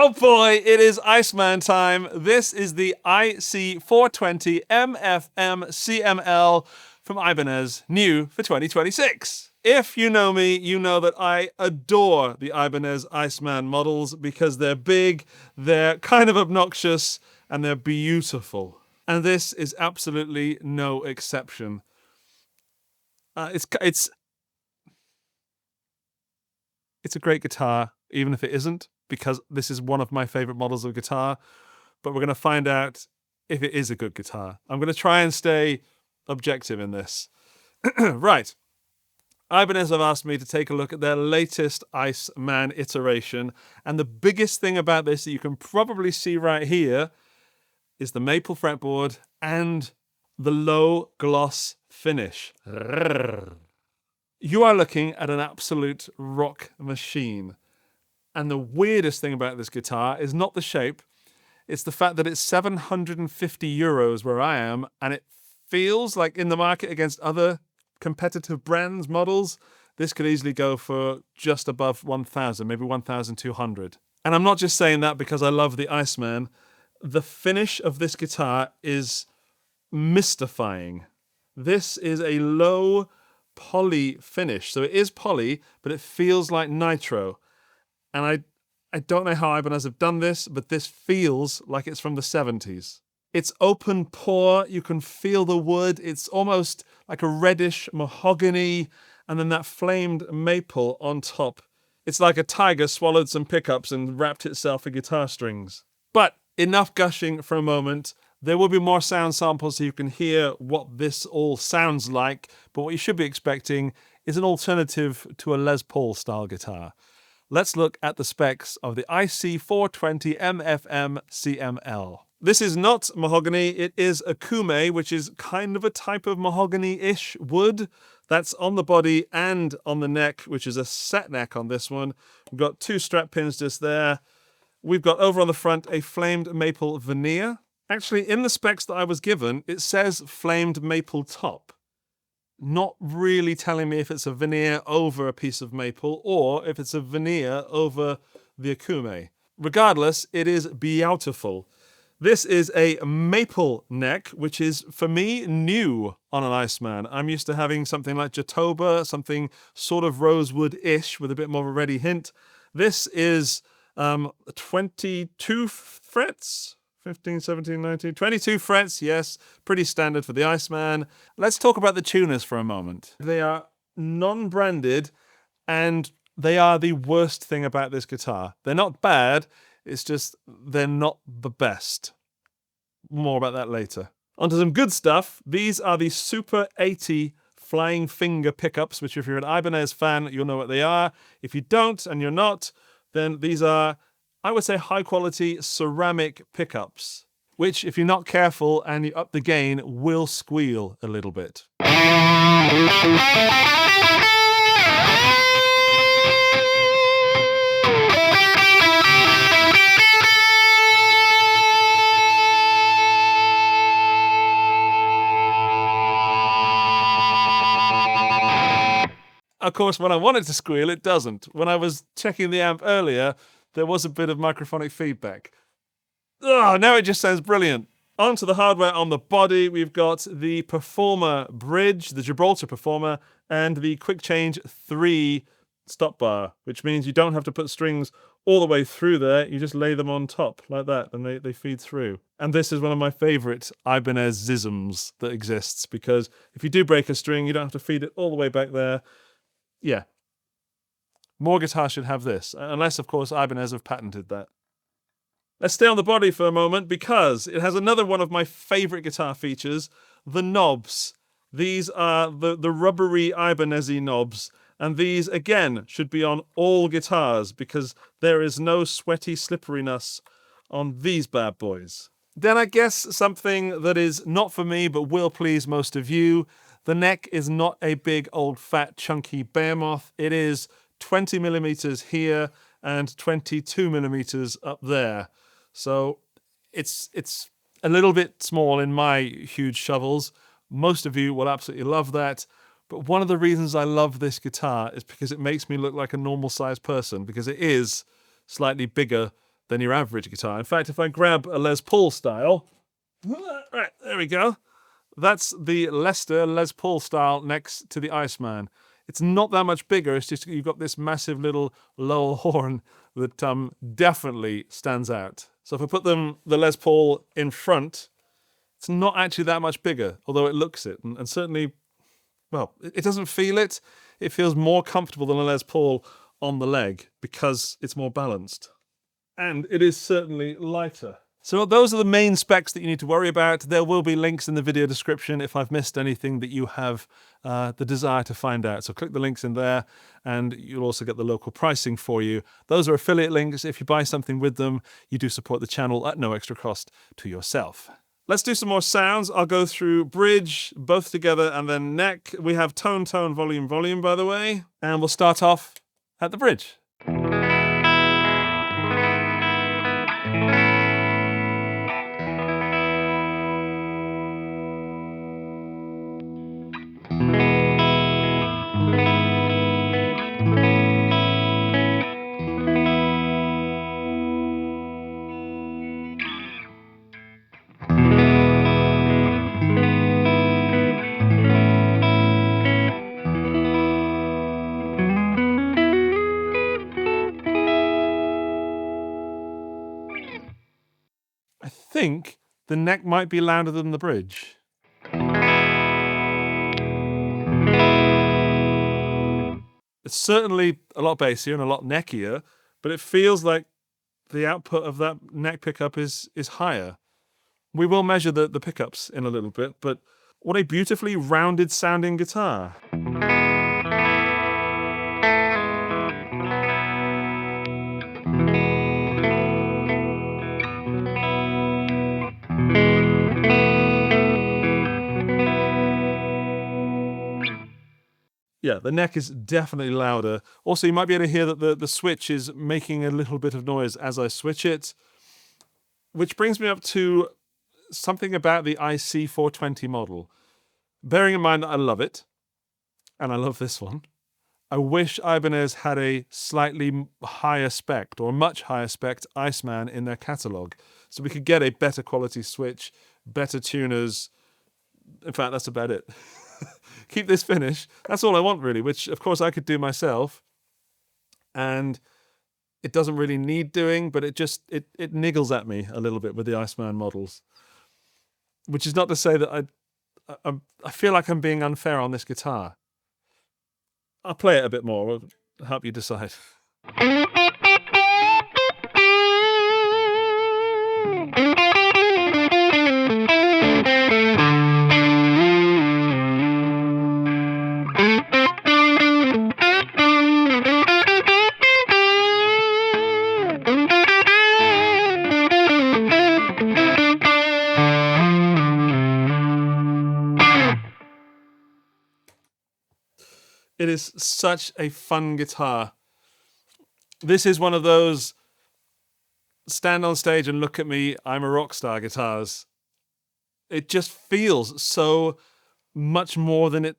Oh boy, it is Iceman time. This is the IC420 MFM CML from Ibanez, new for 2026. If you know me, you know that I adore the Ibanez Iceman models because they're big, they're kind of obnoxious, and they're beautiful. And this is absolutely no exception. It's a great guitar, even if it isn't, because this is one of my favorite models of guitar. But we're going to find out if it is a good guitar. I'm going to try and stay objective in this. Right. Ibanez have asked me to take a look at their latest Iceman iteration. And the biggest thing about this that you can probably see right here is the maple fretboard and the low gloss finish. You are looking at an absolute rock machine. And the weirdest thing about this guitar is not the shape, it's the fact that it's 750 euros where I am, and it feels like in the market against other competitive brands, models, this could easily go for just above 1,000, maybe 1,200. And I'm not just saying that because I love the Iceman. The finish of this guitar is mystifying. This is a low poly finish. So it is poly, but it feels like Nitro. And I don't know how Ibanez have done this, but this feels like it's from the 70s. It's open pore. You can feel the wood. It's almost like a reddish mahogany, and then that flamed maple on top. It's like a tiger swallowed some pickups and wrapped itself in guitar strings. But enough gushing for a moment. There will be more sound samples so you can hear what this all sounds like, but what you should be expecting is an alternative to a Les Paul style guitar. Let's look at the specs of the IC420 MFM CML. This is not mahogany, it is Okoume, which is kind of a type of mahogany-ish wood. That's on the body and on the neck, which is a set neck on this one. We've got two strap pins just there. We've got over on the front a flamed maple veneer. Actually, in the specs that I was given, it says flamed maple top. Not really telling me if it's a veneer over a piece of maple or if it's a veneer over the Okoume. Regardless, it is beautiful. This is a maple neck, which is, for me, new on an Iceman. I'm used to having something like Jatoba, something sort of rosewood-ish with a bit more of a ready hint. This is 22 frets? 15, 17, 19, 22 frets, yes, pretty standard for the Iceman. Let's talk about the tuners for a moment. They are non-branded, and they are the worst thing about this guitar. They're not bad, it's just they're not the best. More about that later. Onto some good stuff. These are the Super 80 Flying Finger pickups, which if you're an Ibanez fan, you'll know what they are. If you don't, and you're not, then these are, I would say, high-quality ceramic pickups, which, if you're not careful and you up the gain, will squeal a little bit. Of course, when I want it to squeal, it doesn't. When I was checking the amp earlier, there was a bit of microphonic feedback. Oh, now it just sounds brilliant. Onto the hardware on the body, we've got the Performer bridge, the Gibraltar Performer, and the Quick Change 3 stop bar, which means you don't have to put strings all the way through there. You just lay them on top like that, and they feed through. And this is one of my favorite Ibanez-isms that exists, because if you do break a string, you don't have to feed it all the way back there. Yeah. More guitars should have this, unless, of course, Ibanez have patented that. Let's stay on the body for a moment because it has another one of my favorite guitar features, the knobs. These are the rubbery Ibanez-y knobs, and these, again, should be on all guitars because there is no sweaty slipperiness on these bad boys. Then I guess something that is not for me but will please most of you. The neck is not a big, old, fat, chunky behemoth. It is 20 millimeters here and 22 millimeters up there. So it's a little bit small in my huge shovels. Most of you will absolutely love that. But one of the reasons I love this guitar is because it makes me look like a normal sized person, because it is slightly bigger than your average guitar. In fact, if I grab a Les Paul style, right, there we go. That's the Lester Les Paul style next to the Iceman. It's not that much bigger, it's just you've got this massive little Lowell horn that definitely stands out. So if I put the Les Paul in front, it's not actually that much bigger, although it looks it. And certainly, well, it doesn't feel it. It feels more comfortable than a Les Paul on the leg because it's more balanced. And it is certainly lighter. So those are the main specs that you need to worry about. There will be links in the video description if I've missed anything that you have the desire to find out. So click the links in there and you'll also get the local pricing for you. Those are affiliate links. If you buy something with them, you do support the channel at no extra cost to yourself. Let's do some more sounds. I'll go through bridge, both together, and then neck. We have tone, tone, volume, volume, by the way. And we'll start off at the bridge. I think the neck might be louder than the bridge. It's certainly a lot bassier and a lot neckier, but it feels like the output of that neck pickup is higher. We will measure the pickups in a little bit, but what a beautifully rounded sounding guitar. Yeah, the neck is definitely louder. Also, you might be able to hear that the switch is making a little bit of noise as I switch it, which brings me up to something about the IC420 model. Bearing in mind that I love it, and I love this one, I wish Ibanez had a slightly higher spec or much higher spec Iceman in their catalogue, so we could get a better quality switch, better tuners. In fact, that's about it. Keep this finish. That's all I want, really, which, of course, I could do myself. And it doesn't really need doing, but it niggles at me a little bit with the Iceman models. Which is not to say that I feel like I'm being unfair on this guitar. I'll play it a bit more. I'll help you decide. It is such a fun guitar. This is one of those stand on stage and look at me, I'm a rock star guitars. It just feels so much more than it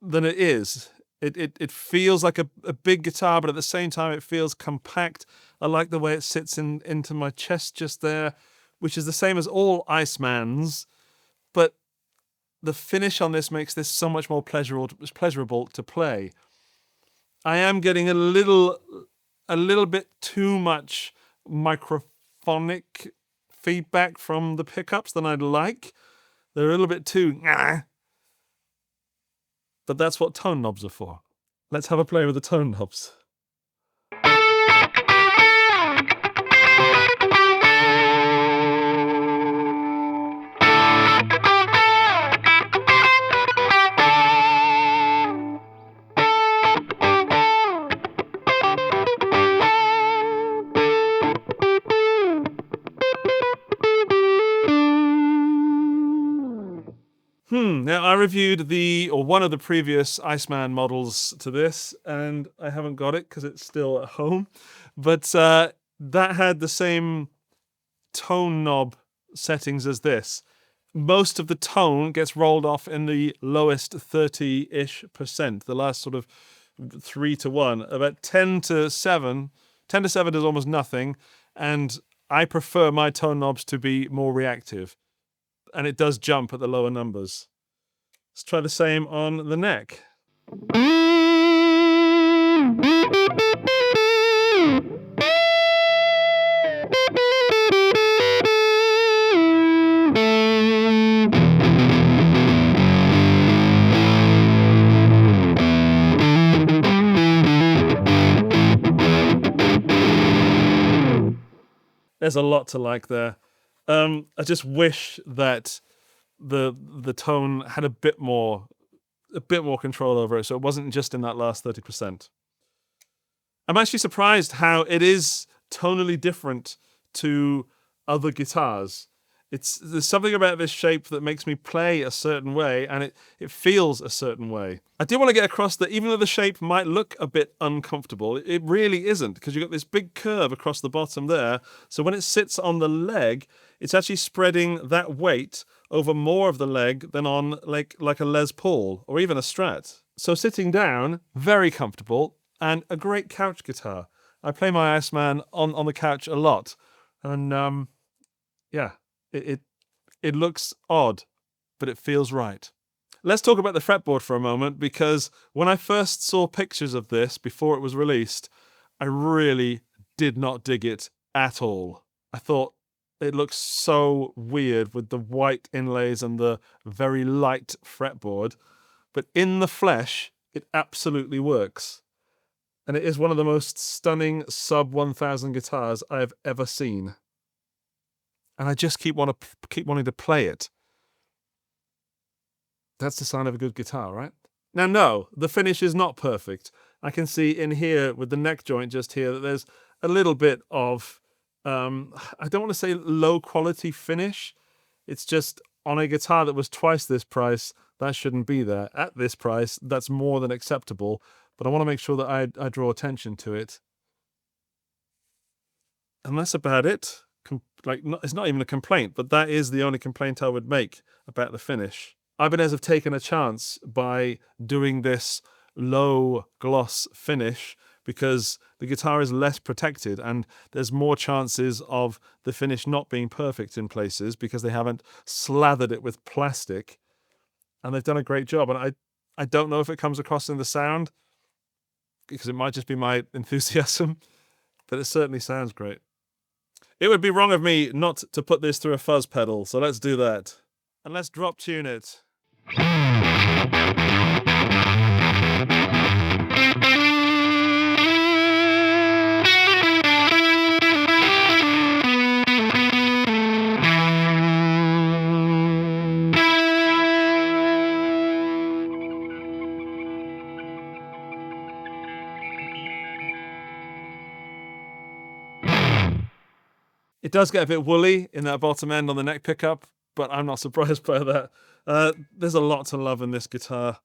is. It feels like a big guitar, but at the same time it feels compact. I like the way it sits into my chest just there, which is the same as all Icemans, but the finish on this makes this so much more pleasurable to play. I am getting a little bit too much microphonic feedback from the pickups than I'd like. They're a little bit too but that's what tone knobs are for. Let's have a play with the tone knobs. Now, I reviewed one of the previous Iceman models to this, and I haven't got it because it's still at home. But that had the same tone knob settings as this. Most of the tone gets rolled off in the lowest 30-ish%, the last sort of 3 to 1. About 10 to 7 does almost nothing, and I prefer my tone knobs to be more reactive, and it does jump at the lower numbers. Let's try the same on the neck. There's a lot to like there. I just wish that the tone had a bit more control over it, so it wasn't just in that last 30%. I'm actually surprised how it is tonally different to other guitars. There's something about this shape that makes me play a certain way, and it feels a certain way. I do want to get across that even though the shape might look a bit uncomfortable, it really isn't, because you've got this big curve across the bottom there. So when it sits on the leg, it's actually spreading that weight over more of the leg than on like a Les Paul or even a Strat. So sitting down, very comfortable, and a great couch guitar. I play my Iceman on the couch a lot, and yeah. It looks odd, but it feels right. Let's talk about the fretboard for a moment, because when I first saw pictures of this before it was released, I really did not dig it at all. I thought it looks so weird with the white inlays and the very light fretboard, but in the flesh, it absolutely works. And it is one of the most stunning sub-1000 guitars I have ever seen. And I just keep wanting to play it. That's the sign of a good guitar, right? Now, no, the finish is not perfect. I can see in here with the neck joint just here that there's a little bit of, I don't want to say low quality finish. It's just on a guitar that was twice this price, that shouldn't be there. At this price, that's more than acceptable. But I want to make sure that I draw attention to it. And that's about it. It's not even a complaint, but that is the only complaint I would make about the finish. Ibanez have taken a chance by doing this low gloss finish because the guitar is less protected and there's more chances of the finish not being perfect in places because they haven't slathered it with plastic, and they've done a great job. And I don't know if it comes across in the sound because it might just be my enthusiasm, but it certainly sounds great. It would be wrong of me not to put this through a fuzz pedal, so let's do that. And let's drop tune it. It does get a bit woolly in that bottom end on the neck pickup, but I'm not surprised by that. There's a lot to love in this guitar.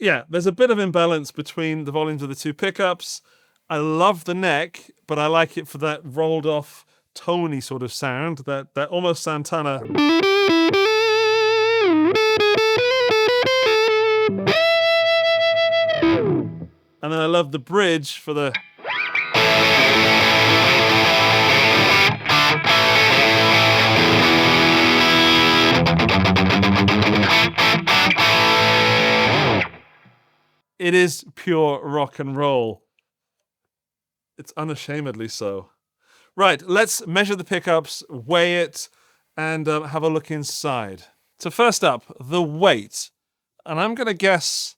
Yeah, there's a bit of imbalance between the volumes of the two pickups. I love the neck, but I like it for that rolled off, tony sort of sound, that almost Santana. And then I love the bridge for the... It is pure rock and roll. It's unashamedly so. Right, let's measure the pickups, weigh it, and have a look inside. So first up, the weight. And I'm going to guess...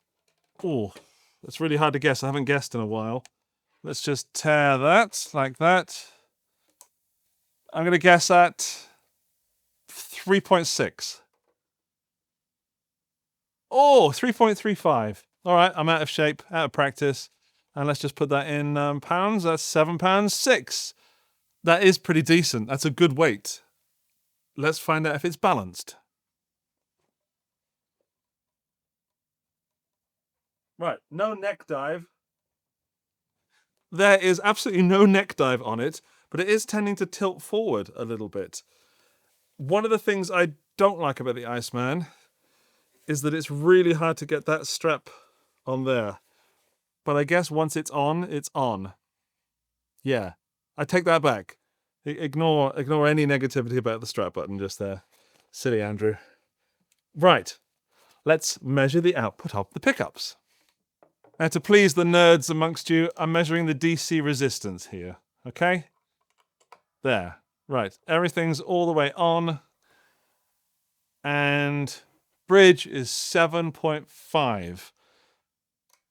Oh, it's really hard to guess. I haven't guessed in a while. Let's just tear that like that. I'm going to guess at 3.6. Oh, 3.35. All right, I'm out of shape, out of practice. And let's just put that in pounds. That's £7.6. That is pretty decent. That's a good weight. Let's find out if it's balanced. Right, no neck dive. There is absolutely no neck dive on it, but it is tending to tilt forward a little bit. One of the things I don't like about the Iceman is that it's really hard to get that strap on there. But I guess once it's on, it's on. Yeah, I take that back. Ignore any negativity about the strap button just there. Silly Andrew. Right, let's measure the output of the pickups. Now, to please the nerds amongst you, I'm measuring the DC resistance here, okay? There. Right, everything's all the way on. And bridge is 7.5.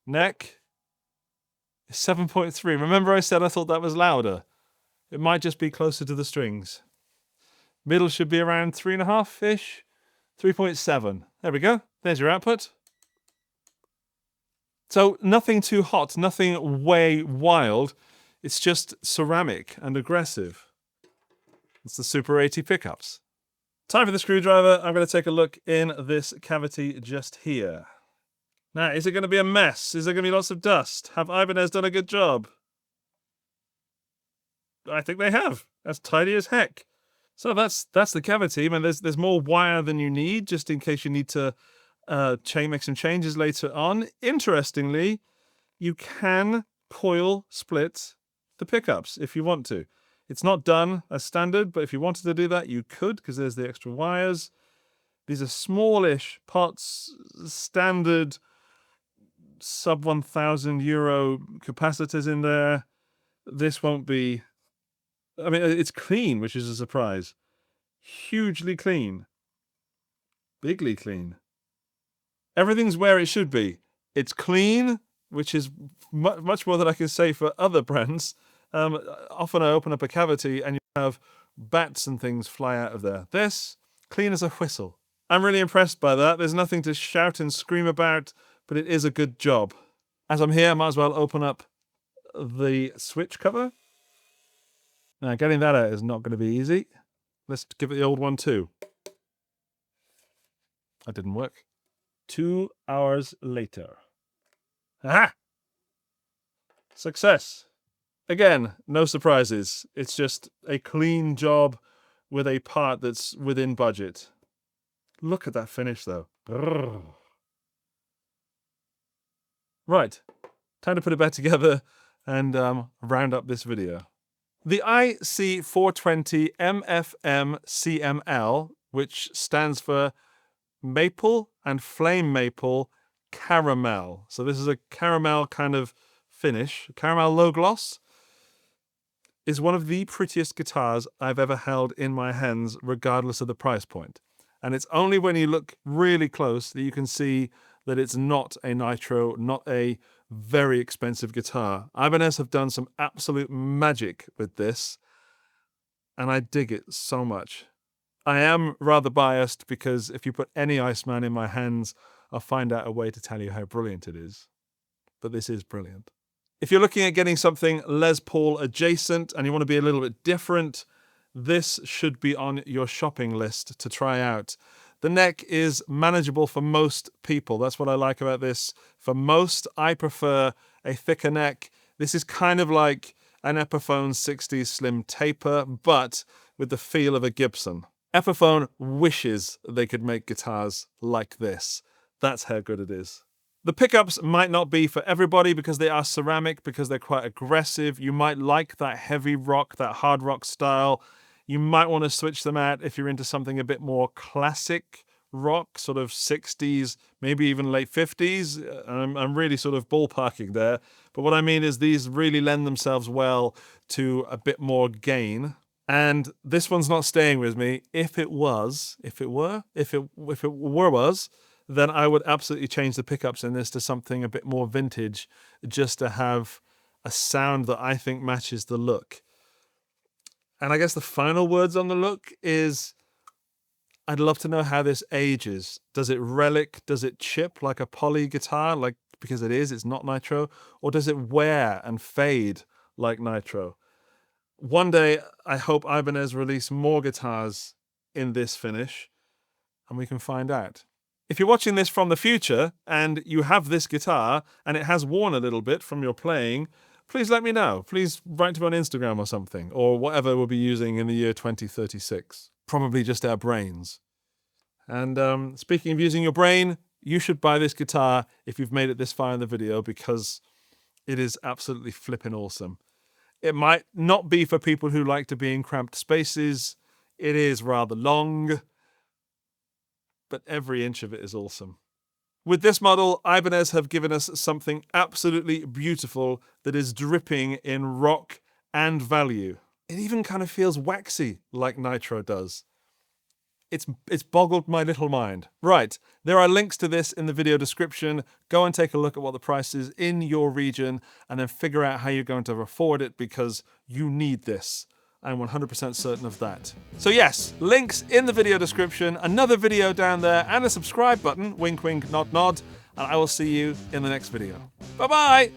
Neck is 7.3. Remember I said I thought that was louder? It might just be closer to the strings. Middle should be around 3.5-ish. 3.7. There we go. There's your output. So nothing too hot, nothing way wild. It's just ceramic and aggressive. It's the Super 80 pickups. Time for the screwdriver. I'm going to take a look in this cavity just here. Now, is it going to be a mess? Is there going to be lots of dust? Have Ibanez done a good job? I think they have. That's tidy as heck. So that's the cavity. I mean, there's more wire than you need, just in case you need to make some changes later on. Interestingly, you can coil split the pickups if you want to. It's not done as standard, but if you wanted to do that, you could, because there's the extra wires. These are smallish pots, standard sub €1,000 capacitors in there. This won't be... I mean, it's clean, which is a surprise. Hugely clean. Bigly clean. Everything's where it should be. It's clean, which is much more than I can say for other brands. Often I open up a cavity and you have bats and things fly out of there. This, clean as a whistle. I'm really impressed by that. There's nothing to shout and scream about, but it is a good job. As I'm here, I might as well open up the switch cover. Now, getting that out is not going to be easy. Let's give it the old one too. That didn't work. 2 hours later. Aha! Success. Again, no surprises. It's just a clean job with a part that's within budget. Look at that finish, though. Brrr. Right. Time to put it back together and round up this video. The IC420 MFM CML, which stands for Maple and Flame Maple Caramel. So this is a caramel kind of finish. Caramel low gloss is one of the prettiest guitars I've ever held in my hands, regardless of the price point. And it's only when you look really close that you can see that it's not a Nitro, not a very expensive guitar. Ibanez have done some absolute magic with this, and I dig it so much. I am rather biased because if you put any Iceman in my hands, I'll find out a way to tell you how brilliant it is. But this is brilliant. If you're looking at getting something Les Paul adjacent and you want to be a little bit different, this should be on your shopping list to try out. The neck is manageable for most people. That's what I like about this. For most, I prefer a thicker neck. This is kind of like an Epiphone 60s slim taper, but with the feel of a Gibson. Epiphone wishes they could make guitars like this. That's how good it is. The pickups might not be for everybody because they are ceramic, because they're quite aggressive. You might like that heavy rock, that hard rock style. You might want to switch them out if you're into something a bit more classic rock, sort of 60s, maybe even late 50s. I'm really sort of ballparking there. But what I mean is these really lend themselves well to a bit more gain. And this one's not staying with me. If it was, then I would absolutely change the pickups in this to something a bit more vintage, just to have a sound that I think matches the look. And I guess the final words on the look is, I'd love to know how this ages. Does it relic? Does it chip like a poly guitar? Like, because it's not Nitro. Or does it wear and fade like Nitro? One day, I hope Ibanez release more guitars in this finish, and we can find out. If you're watching this from the future and you have this guitar and it has worn a little bit from your playing, please let me know. Please write to me on Instagram or something, or whatever we'll be using in the year 2036. Probably just our brains. And speaking of using your brain, you should buy this guitar if you've made it this far in the video, because it is absolutely flipping awesome. It might not be for people who like to be in cramped spaces. It is rather long, but every inch of it is awesome. With this model, Ibanez have given us something absolutely beautiful that is dripping in rock and value. It even kind of feels waxy like Nitro does. It's boggled my little mind. Right, there are links to this in the video description. Go and take a look at what the price is in your region and then figure out how you're going to afford it, because you need this. I'm 100% certain of that. So yes, links in the video description, another video down there, and a subscribe button, wink wink, nod nod, and I will see you in the next video. Bye-bye!